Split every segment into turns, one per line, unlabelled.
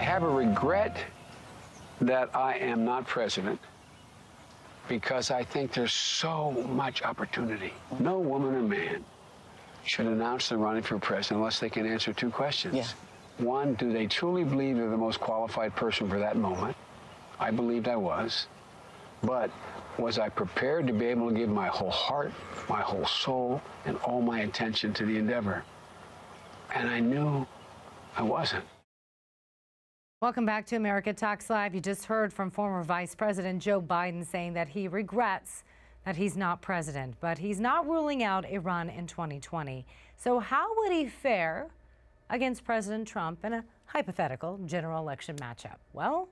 I have a regret that I am not president because I think there's so much opportunity. No woman or man should announce they're running for president unless they can answer two questions.
Yeah.
One, do they truly believe they're the most qualified person for that moment? I believed I was. But was I prepared to be able to give my whole heart, my whole soul, and all my attention to the endeavor? And I knew I wasn't.
Welcome back to America Talks Live. You just heard from former Vice President Joe Biden saying that he regrets that he's not president, but he's not ruling out a run in 2020. So how would he fare against President Trump in a hypothetical general election matchup? Well,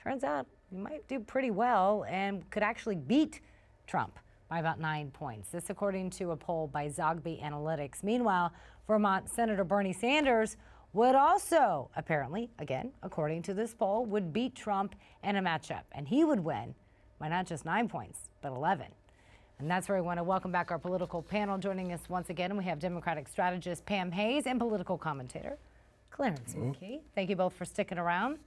turns out he might do pretty well and could actually beat Trump by about 9 points. This according to a poll by Zogby Analytics. Meanwhile, Vermont Senator Bernie Sanders would also, apparently, again, according to this poll, would beat Trump in a matchup. And he would win by not just 9 points, but 11. And that's where we want to welcome back our political panel. Joining us once again, we have Democratic strategist Pam Hayes and political commentator Clarence McKee. Thank you both for sticking around.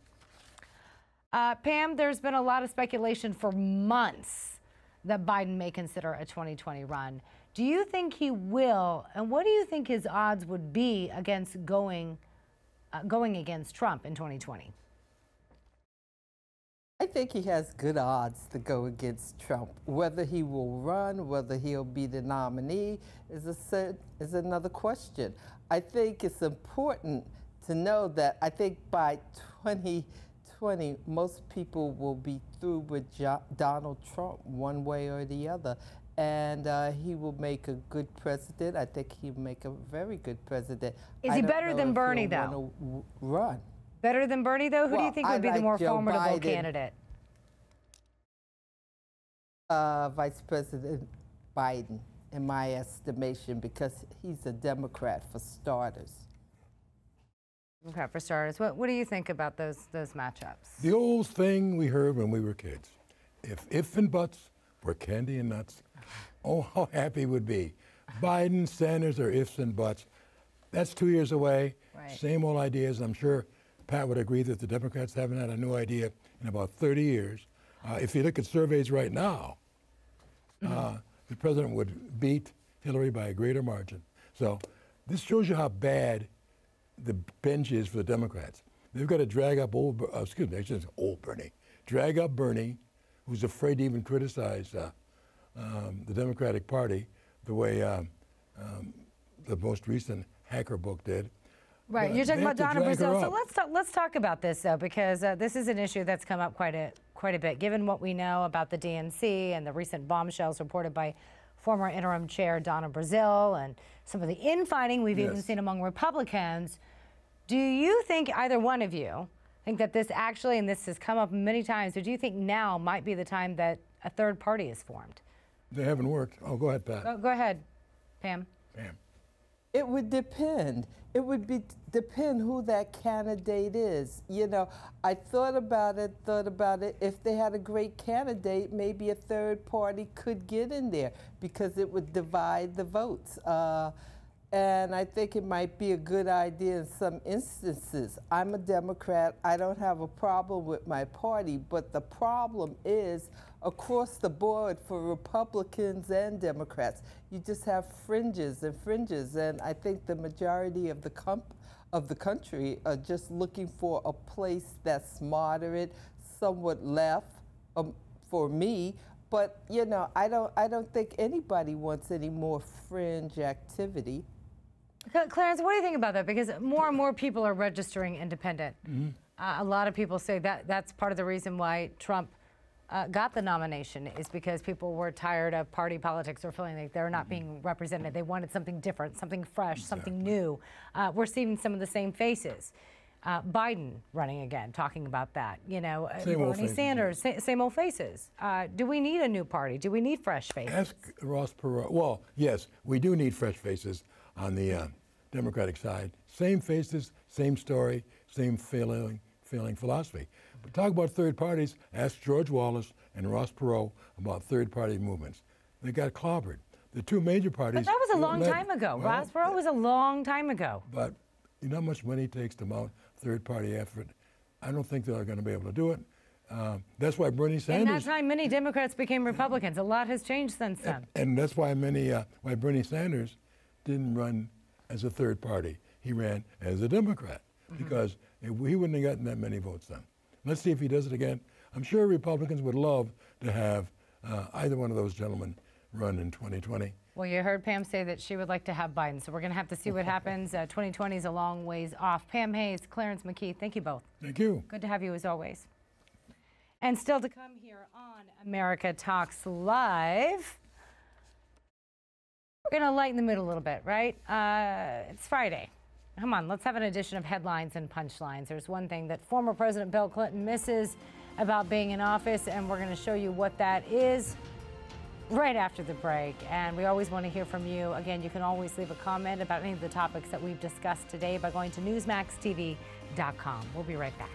Pam, there's been a lot of speculation for months that Biden may consider a 2020 run. Do you think he will? And what do you think his odds would be against going against Trump in 2020?
I think he has good odds to go against Trump. Whether he will run, whether he'll be the nominee is another question. I think it's important to know that I think by 2020, most people will be through with Donald Trump one way or the other. And he will make a good president. I think he'll make a very good president.
Is he better than Bernie, though?
Run.
Better than Bernie, though? Who do you think would be the more formidable candidate?
Vice President Biden, in my estimation, because he's a Democrat for starters.
Okay, for starters. What do you think about those matchups?
The old thing we heard when we were kids. If and buts were candy and nuts, oh, how happy would be. Biden, Sanders are ifs and buts. That's 2 years away. Right. Same old ideas. I'm sure Pat would agree that the Democrats haven't had a new idea in about 30 years. If you look at surveys right now, the president would beat Hillary by a greater margin. So this shows you how bad the bench is for the Democrats. They've got to drag up old Bernie. Drag up Bernie, who's afraid to even criticize the Democratic Party the way the most recent hacker book did.
Right,
but
you're talking about Donna Brazile. So let's talk about this though, because this is an issue that's come up quite a bit, given what we know about the DNC and the recent bombshells reported by former interim chair Donna Brazile and some of the infighting we've even seen among Republicans. Do you think either one of you think that this actually, and this has come up many times, or do you think now might be the time that a third party is formed?
They haven't worked. Oh, go ahead, Pat.
Go ahead, Pam.
Pam.
It would depend. It would depend who that candidate is. You know, I thought about it. If they had a great candidate, maybe a third party could get in there because it would divide the votes. And I think it might be a good idea in some instances. I'm a Democrat. I don't have a problem with my party, but the problem is across the board for Republicans and Democrats. You just have fringes and fringes, and I think the majority of the country are just looking for a place that's moderate, somewhat left, for me. But you know, I don't think anybody wants any more fringe activity.
Clarence, what do you think about that? Because more and more people are registering independent. A lot of people say that that's part of the reason why Trump got the nomination, is because people were tired of party politics or feeling like they're not being represented. They wanted something different, something fresh, something new. We're seeing some of the same faces. Biden running again, talking about that. You know, Bernie Sanders, same old faces. Do we need a new party? Do we need fresh faces?
Ask Ross Perot. Well, yes, we do need fresh faces on the Democratic side. Same faces, same story, same failing philosophy. But talk about third parties, ask George Wallace and Ross Perot about third party movements. They got clobbered. The two major parties—
But that was a long time ago. Well, Ross Perot was a long time ago.
But you know how much money it takes to mount third party effort I don't think they're going to be able to do it. That's why Bernie Sanders.
In that time, many Democrats became Republicans. A lot has changed since then.
And that's why why Bernie Sanders didn't run as a third party. He ran as a Democrat because he wouldn't have gotten that many votes then. Let's see if he does it again. I'm sure Republicans would love to have either one of those gentlemen run in 2020.
Well, you heard Pam say that she would like to have Biden, so we're going to have to see what happens. 2020 is a long ways off. Pam Hayes, Clarence McKee, thank you both.
Thank you.
Good to have you as always. And still to come here on America Talks Live, we're going to lighten the mood a little bit, right? It's Friday. Come on, let's have an edition of headlines and punchlines. There's one thing that former President Bill Clinton misses about being in office, and we're going to show you what that is right after the break. And we always want to hear from you. Again, you can always leave a comment about any of the topics that we've discussed today by going to newsmaxtv.com. We'll be right back.